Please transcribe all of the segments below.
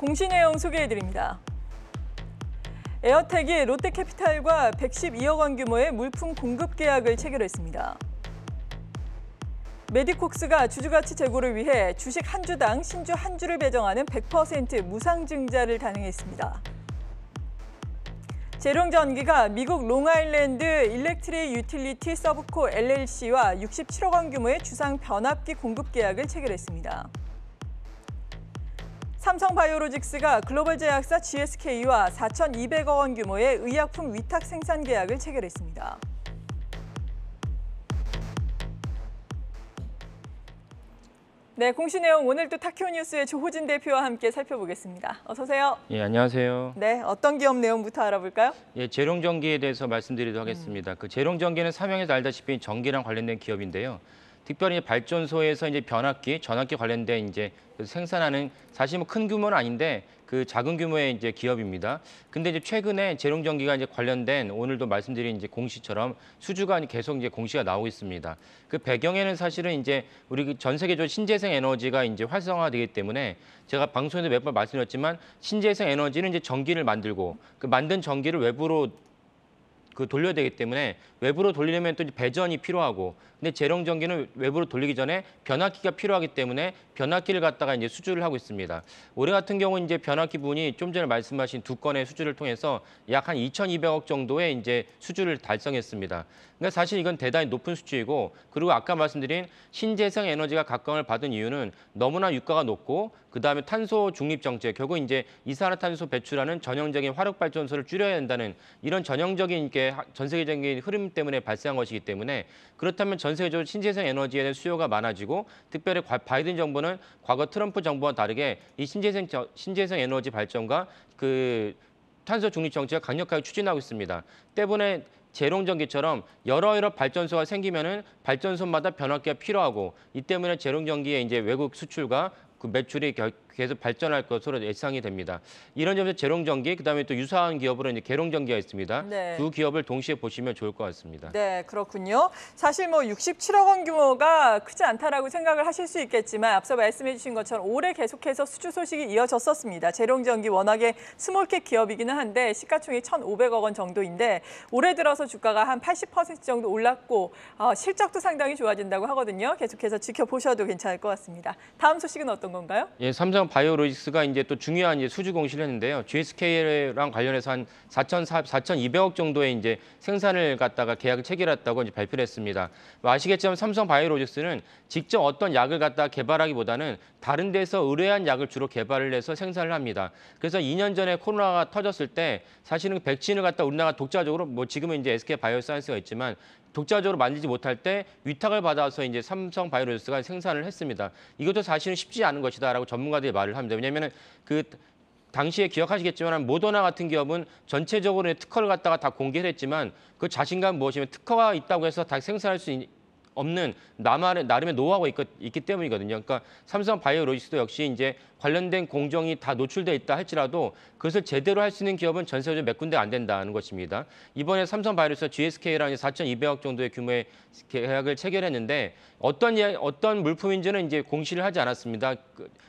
공시 내용 소개해드립니다. 에어텍이 롯데캐피탈과 112억 원 규모의 물품 공급 계약을 체결했습니다. 메디콕스가 주주가치 제고를 위해 주식 한 주당 신주 한 주를 배정하는 100% 무상증자를 단행했습니다. 재룡전기가 미국 롱아일랜드 일렉트릭 유틸리티 서브코 LLC와 67억 원 규모의 주상 변압기 공급 계약을 체결했습니다. 삼성바이오로직스가 글로벌 제약사 GSK와 4,200억 원 규모의 의약품 위탁 생산 계약을 체결했습니다. 네, 공시 내용 오늘 또 타키오뉴스의 조호진 대표와 함께 살펴보겠습니다. 어서 오세요. 예, 안녕하세요. 네, 어떤 기업 내용부터 알아볼까요? 예, 재룡전기에 대해서 말씀드리도록 하겠습니다. 그 재룡전기는 사명에서 알다시피 전기랑 관련된 기업인데요. 특별히 발전소에서 이제 변압기, 전압기 관련된 이제 생산하는 사실 뭐 큰 규모는 아닌데 그 작은 규모의 이제 기업입니다. 근데 이제 최근에 재룡전기가 이제 관련된 오늘도 말씀드린 이제 공시처럼 수주가 계속 이제 공시가 나오고 있습니다. 그 배경에는 사실은 이제 우리 전 세계적으로 신재생 에너지가 이제 활성화되기 때문에 제가 방송에도 몇 번 말씀드렸지만 신재생 에너지는 이제 전기를 만들고 그 만든 전기를 외부로 돌려야 되기 때문에 외부로 돌리려면 또 이제 배전이 필요하고 근데 재룡전기는 외부로 돌리기 전에 변압기가 필요하기 때문에 변압기를 갖다가 이제 수주를 하고 있습니다. 올해 같은 경우는 이제 변압기 부분이 좀 전에 말씀하신 두 건의 수주를 통해서 약 한 2,200억 정도의 이제 수주를 달성했습니다. 그러니까 사실 이건 대단히 높은 수치이고 그리고 아까 말씀드린 신재생 에너지가 각광을 받은 이유는 너무나 유가가 높고 그다음에 탄소 중립 정책, 결국 이제 이산화탄소 배출하는 전형적인 화력 발전소를 줄여야 된다는 이런 전형적인 게 전 세계적인 흐름 때문에 발생한 것이기 때문에 그렇다면 전 세계적으로 신재생 에너지에 대한 수요가 많아지고 특별히 바이든 정부는 과거 트럼프 정부와 다르게 이 신재생 에너지 발전과 그 탄소 중립 정책을 강력하게 추진하고 있습니다. 때문에 재룡전기처럼 여러 발전소가 생기면은 발전소마다 변압기가 필요하고 이 때문에 재룡전기의 이제 외국 수출과 그 매출이 계속 발전할 것으로 예상이 됩니다. 이런 점에서 재룡전기, 그다음에 또 유사한 기업으로 이제 계룡전기가 있습니다. 네. 두 기업을 동시에 보시면 좋을 것 같습니다. 네, 그렇군요. 사실 뭐 67억 원 규모가 크지 않다라고 생각을 하실 수 있겠지만 앞서 말씀해 주신 것처럼 올해 계속해서 수주 소식이 이어졌었습니다. 재룡전기 워낙에 스몰캡 기업이기는 한데 시가총액 1,500억 원 정도인데 올해 들어서 주가가 한 80% 정도 올랐고 실적도 상당히 좋아진다고 하거든요. 계속해서 지켜보셔도 괜찮을 것 같습니다. 다음 소식은 어떤 건가요? 예, 삼성 바이오로직스가 이제 또 중요한 이제 수주 공시를 했는데요. GSK랑 관련해서 한 4,200억 정도의 이제 생산을 갖다가 계약을 체결했다고 이제 발표를 했습니다. 뭐 아시겠지만 삼성 바이오로직스는 직접 어떤 약을 갖다가 개발하기보다는 다른 데서 의뢰한 약을 주로 개발을 해서 생산을 합니다. 그래서 2년 전에 코로나가 터졌을 때 사실은 백신을 갖다 우리나라 독자적으로 뭐 지금은 이제 SK 바이오사이언스가 있지만 독자적으로 만들지 못할 때 위탁을 받아서 이제 삼성 바이오로직스가 생산을 했습니다. 이것도 사실은 쉽지 않은 것이다라고 전문가들이 말을 합니다. 왜냐하면 그 당시에 기억하시겠지만 모더나 같은 기업은 전체적으로 특허를 갖다가 다 공개를 했지만 그 자신감 무엇이면 특허가 있다고 해서 다 생산할 수 없는 나름의 노하우가 있기 때문이거든요. 그러니까 삼성 바이오로직스도 역시 이제 관련된 공정이 다 노출돼 있다 할지라도 그것을 제대로 할 수 있는 기업은 전 세계적으로 몇 군데 안 된다는 것입니다. 이번에 삼성 바이오로직스와 GSK랑 4,200억 정도의 규모의 계약을 체결했는데 어떤 물품인지는 이제 공시를 하지 않았습니다.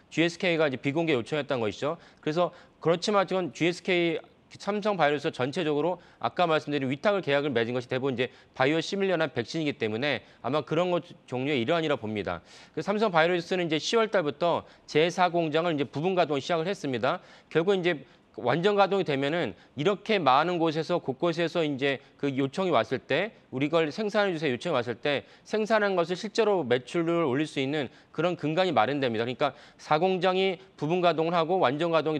GSK가 이제 비공개 요청했던 것이죠. 그래서 그렇지만 지금 GSK 삼성 바이오로직스 전체적으로 아까 말씀드린 위탁을 계약을 맺은 것이 대부분 이제 바이오 시밀러나 백신이기 때문에 아마 그런 것 종류의 일환이라 봅니다. 삼성 바이오로직스는 이제 10월 달부터 제4 공장을 이제 부분 가동을 시작을 했습니다. 결국 이제 완전 가동이 되면은 이렇게 많은 곳에서 곳곳에서 이제 그 요청이 왔을 때 우리 걸 생산해 주세요 요청이 왔을 때 생산한 것을 실제로 매출을 올릴 수 있는 그런 근간이 마련됩니다. 그러니까 4공장이 부분 가동을 하고 완전 가동이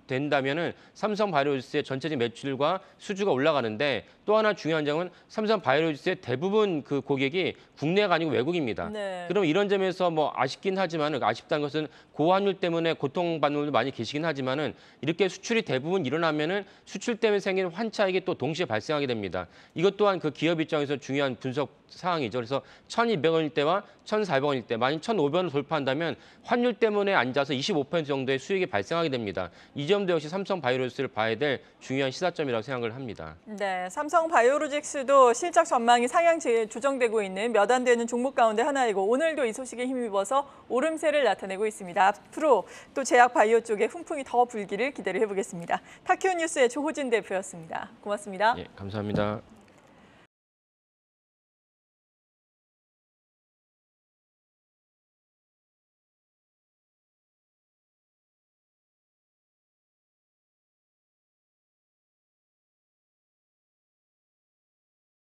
된다면은 삼성 바이오로직스의 전체적인 매출과 수주가 올라가는데 또 하나 중요한 점은 삼성 바이오로직스의 대부분 그 고객이 국내가 아니고 외국입니다. 네. 그럼 이런 점에서 뭐 아쉽긴 하지만은 아쉽다는 것은 고환율 때문에 고통받는 분들 많이 계시긴 하지만은 이렇게 수출이 대부분 일어나면은 수출 때문에 생기는 환차익이 또 동시에 발생하게 됩니다. 이것 또한 그 기업이 입장에서 중요한 분석 사항이죠. 그래서 1,200원일 때와 1,400원일 때 만약 1,500원을 돌파한다면 환율 때문에 앉아서 25% 정도의 수익이 발생하게 됩니다. 이 점도 역시 삼성바이오로직스를 봐야 될 중요한 시사점이라고 생각을 합니다. 네, 삼성바이오로직스도 실적 전망이 상향 조정되고 있는 몇 안 되는 종목 가운데 하나이고 오늘도 이 소식에 힘입어서 오름세를 나타내고 있습니다. 앞으로 또 제약 바이오 쪽에 훈풍이 더 불기를 기대를 해보겠습니다. 타키오 뉴스의 조호진 대표였습니다. 고맙습니다. 예, 감사합니다.